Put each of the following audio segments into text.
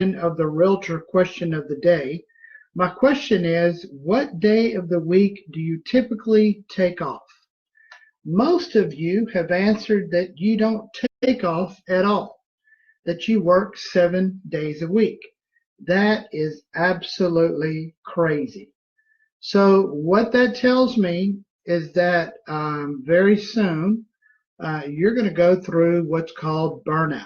of the Realtor question of the day. My question is, what day of the week do you typically take off? Most of you have answered that you don't take off at all, that you work 7 days a week. That is absolutely crazy. So what that tells me is that very soon you're going to go through what's called burnout.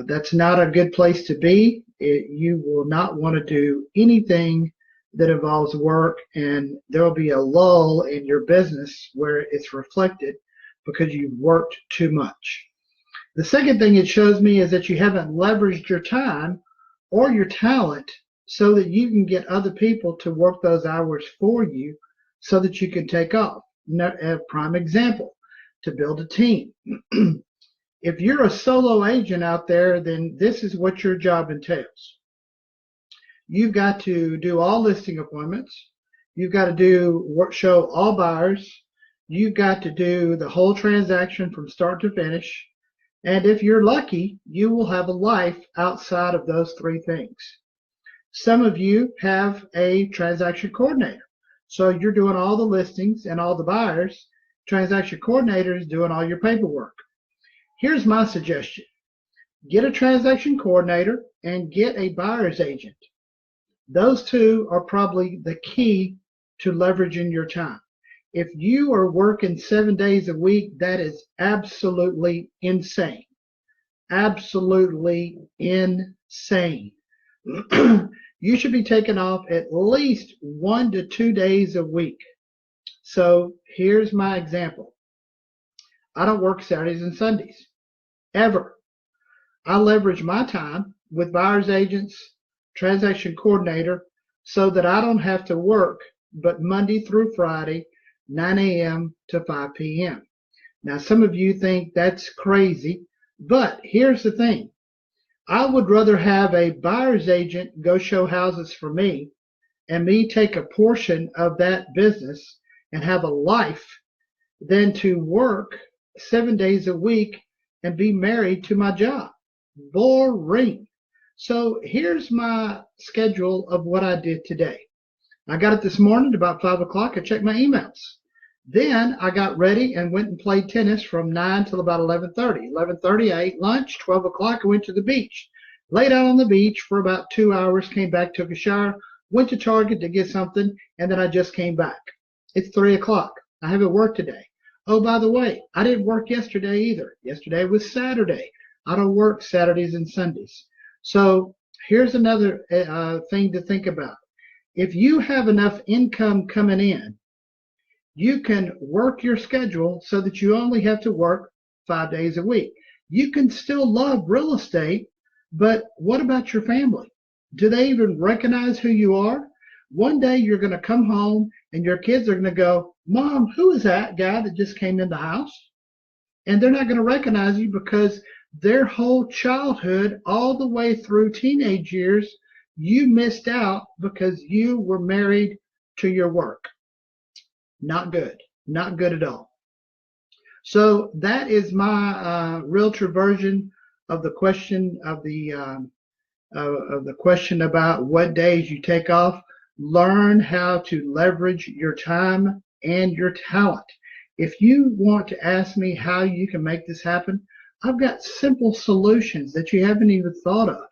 That's not a good place to be. You will not want to do anything that involves work, and there will be a lull in your business where it's reflected because you've worked too much. The second thing it shows me is that you haven't leveraged your time or your talent so that you can get other people to work those hours for you so that you can take off. A prime example, to build a team. If you're a solo agent out there, then this is what your job entails. You've got to do all listing appointments. You've got to show all buyers. You've got to do the whole transaction from start to finish. And if you're lucky, you will have a life outside of those three things. Some of you have a transaction coordinator. So you're doing all the listings and all the buyers. Transaction coordinator is doing all your paperwork. Here's my suggestion. Get a transaction coordinator and get a buyer's agent. Those two are probably the key to leveraging your time. If you are working 7 days a week, that is absolutely insane. Absolutely insane. You should be taking off at least 1 to 2 days a week. So here's my example. I don't work Saturdays and Sundays, ever. I leverage my time with buyer's agents, transaction coordinator, so that I don't have to work but Monday through Friday, 9 a.m. to 5 p.m. Now, some of you think that's crazy, but here's the thing. I would rather have a buyer's agent go show houses for me and me take a portion of that business and have a life than to work 7 days a week and be married to my job. Boring. So here's my schedule of what I did today. I got it this morning about 5 o'clock. I checked my emails. Then I got ready and went and played tennis from 9 till about 11:30. 11:30, I ate lunch. 12 o'clock, I went to the beach. Laid out on the beach for about 2 hours, came back, took a shower, went to Target to get something, and then I just came back. It's 3 o'clock. I haven't worked today. Oh, by the way, I didn't work yesterday either. Yesterday was Saturday. I don't work Saturdays and Sundays. So here's another thing to think about. If you have enough income coming in, you can work your schedule so that you only have to work 5 days a week. You can still love real estate, but what about your family? Do they even recognize who you are? One day you're going to come home and your kids are going to go, Mom, who is that guy that just came in the house? And they're not going to recognize you because their whole childhood, all the way through teenage years, you missed out because you were married to your work. Not good. Not good at all. So that is my realtor version of the question of the question about what days you take off. Learn how to leverage your time and your talent. If you want to ask me how you can make this happen, I've got simple solutions that you haven't even thought of.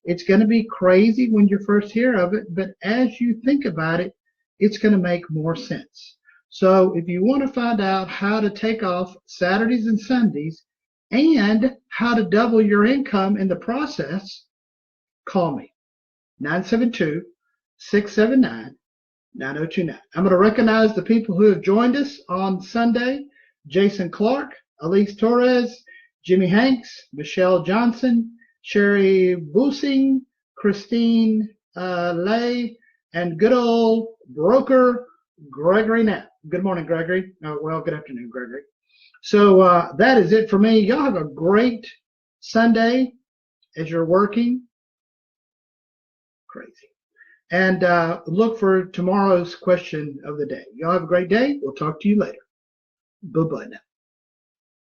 It's going to be crazy when you first hear of it, but as you think about it, it's going to make more sense. So if you want to find out how to take off Saturdays and Sundays and how to double your income in the process, call me, 972-679-9029. I'm going to recognize the people who have joined us on Sunday: Jason Clark, Elise Torres, Jimmy Hanks, Michelle Johnson, Sherry Busing, Christine Lay, and good old broker Gregory Knapp. Good morning, Gregory. Well, good afternoon, Gregory. So that is it for me. Y'all have a great Sunday as you're working. Crazy. And look for tomorrow's question of the day. Y'all have a great day. We'll talk to you later. Bye-bye now.